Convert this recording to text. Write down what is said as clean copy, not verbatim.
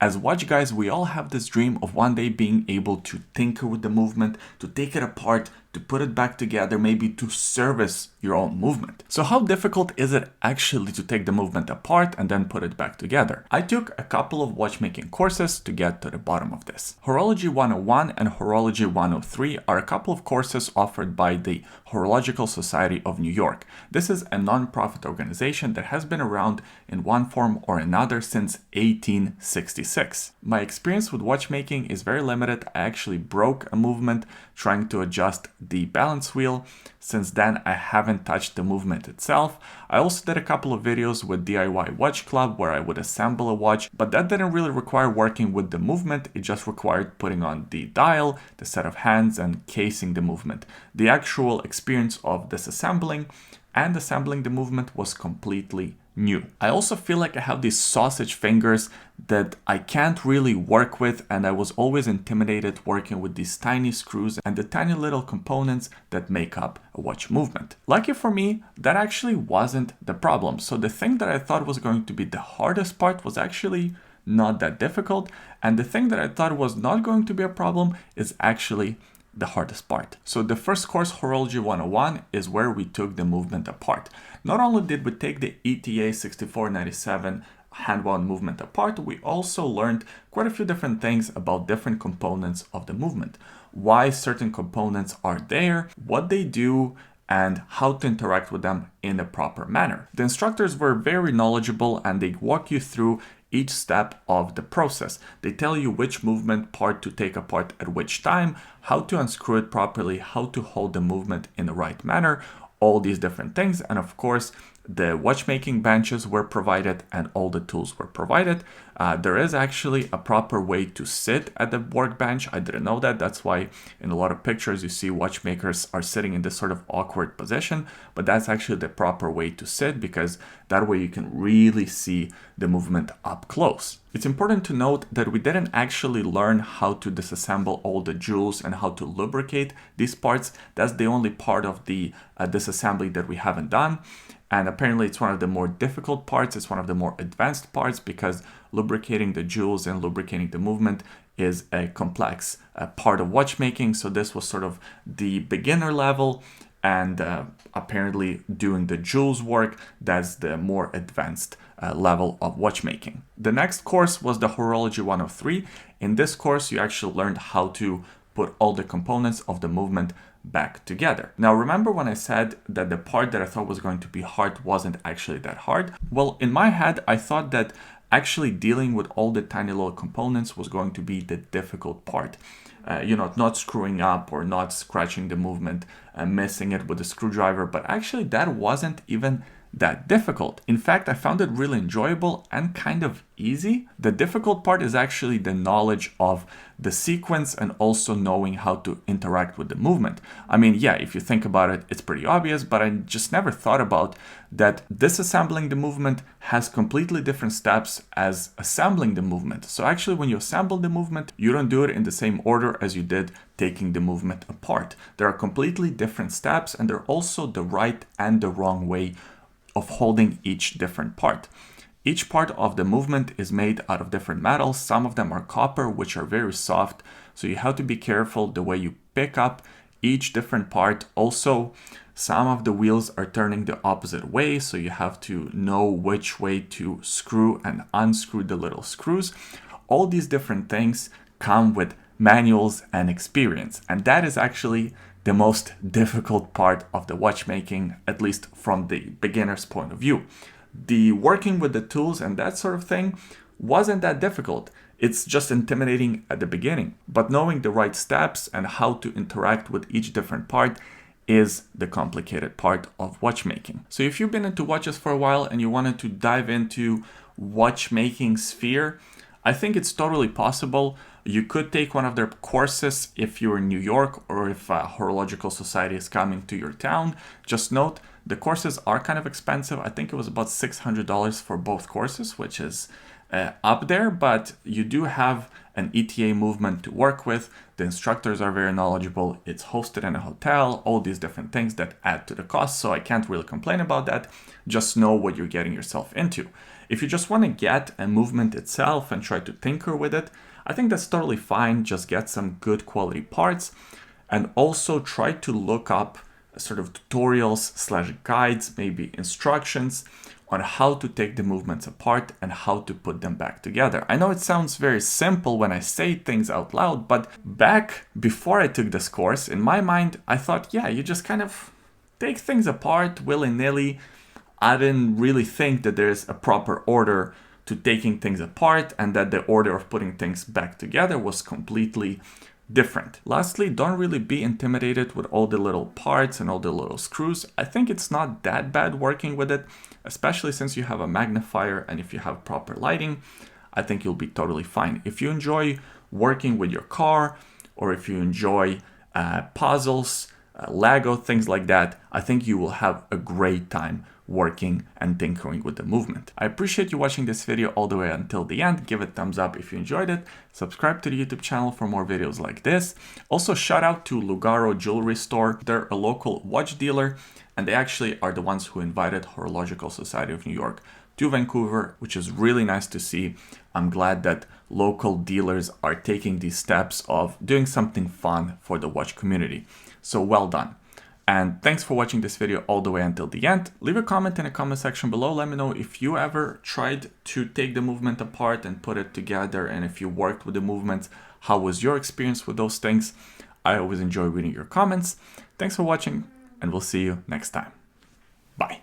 As watch guys, we all have this dream of one day being able to tinker with the movement, to take it apart, to put it back together, maybe to service your own movement. So how difficult is it actually to take the movement apart and then put it back together? I took a couple of watchmaking courses to get to the bottom of this. Horology 101 and Horology 103 are a couple of courses offered by the Horological Society of New York. This is a non-profit organization that has been around in one form or another since 1866. My experience with watchmaking is very limited. I actually broke a movement trying to adjust the balance wheel. Since then, I haven't touched the movement itself. I also did a couple of videos with DIY Watch Club where I would assemble a watch, but that didn't really require working with the movement. It just required putting on the dial, the set of hands, and casing the movement. The actual experience of disassembling and assembling the movement was completely new. I also feel like I have these sausage fingers that I can't really work with, and I was always intimidated working with these tiny screws and the tiny little components that make up a watch movement. Lucky for me, that actually wasn't the problem. So the thing that I thought was going to be the hardest part was actually not that difficult, and the thing that I thought was not going to be a problem is actually the hardest part. So the first course, Horology 101, is where we took the movement apart. Not only did we take the ETA 6497 hand-wound movement apart, we also learned quite a few different things about different components of the movement, why certain components are there, what they do, and how to interact with them in a proper manner. The instructors were very knowledgeable and they walk you through each step of the process. They tell you which movement part to take apart at which time, how to unscrew it properly, how to hold the movement in the right manner, all these different things. And of course, the watchmaking benches were provided and all the tools were provided. There is actually a proper way to sit at the workbench. I didn't know that. That's why in a lot of pictures you see watchmakers are sitting in this sort of awkward position, but that's actually the proper way to sit because that way you can really see the movement up close. It's important to note that we didn't actually learn how to disassemble all the jewels and how to lubricate these parts. That's the only part of the disassembly that we haven't done. And apparently it's one of the more difficult parts. It's one of the more advanced parts because lubricating the jewels and lubricating the movement is a complex part of watchmaking. So this was sort of the beginner level, and apparently doing the jewels work, that's the more advanced level of watchmaking. The next course was the Horology 103. In this course, you actually learned how to put all the components of the movement back together. Now, remember when I said that the part that I thought was going to be hard wasn't actually that hard? Well, in my head, I thought that actually dealing with all the tiny little components was going to be the difficult part. Not screwing up or not scratching the movement, missing it with a screwdriver, but actually that wasn't even that difficult. In fact, I found it really enjoyable and kind of easy. The difficult part is actually the knowledge of the sequence and also knowing how to interact with the movement. I mean, yeah, if you think about it, it's pretty obvious, but I just never thought about that disassembling the movement has completely different steps as assembling the movement. So actually, when you assemble the movement, you don't do it in the same order as you did taking the movement apart. There are completely different steps, and there are also the right and the wrong way of holding each different part. Each part of the movement is made out of different metals. Some of them are copper, which are very soft. So you have to be careful the way you pick up each different part. Also, some of the wheels are turning the opposite way. So you have to know which way to screw and unscrew the little screws. All these different things come with manuals and experience. And that is actually the most difficult part of the watchmaking, at least from the beginner's point of view. The working with the tools and that sort of thing wasn't that difficult. It's just intimidating at the beginning, but knowing the right steps and how to interact with each different part is the complicated part of watchmaking. So if you've been into watches for a while and you wanted to dive into watchmaking sphere, I think it's totally possible. You could take one of their courses if you're in New York or if a Horological Society is coming to your town. Just note, the courses are kind of expensive. I think it was about $600 for both courses, which is up there, but you do have an ETA movement to work with. The instructors are very knowledgeable. It's hosted in a hotel, all these different things that add to the cost. So I can't really complain about that. Just know what you're getting yourself into. If you just want to get a movement itself and try to tinker with it, I think that's totally fine. Just get some good quality parts and also try to look up sort of tutorials / guides, maybe instructions on how to take the movements apart and how to put them back together. I know it sounds very simple when I say things out loud, but back before I took this course, in my mind, I thought, yeah, you just kind of take things apart willy-nilly. I didn't really think that there's a proper order to taking things apart and that the order of putting things back together was completely different. Lastly, don't really be intimidated with all the little parts and all the little screws. I think it's not that bad working with it, especially since you have a magnifier and if you have proper lighting, I think you'll be totally fine. If you enjoy working with your car or if you enjoy puzzles, Lego, things like that, I think you will have a great time working and tinkering with the movement. I appreciate you watching this video all the way until the end. Give it a thumbs up if you enjoyed it. Subscribe to the YouTube channel for more videos like this. Also, shout out to Lugaro Jewelry Store. They're a local watch dealer and they actually are the ones who invited Horological Society of New York to Vancouver, which is really nice to see. I'm glad that local dealers are taking these steps of doing something fun for the watch community. So well done. And thanks for watching this video all the way until the end. Leave a comment in the comment section below. Let me know if you ever tried to take the movement apart and put it together, and if you worked with the movements, how was your experience with those things? I always enjoy reading your comments. Thanks for watching, and we'll see you next time. Bye.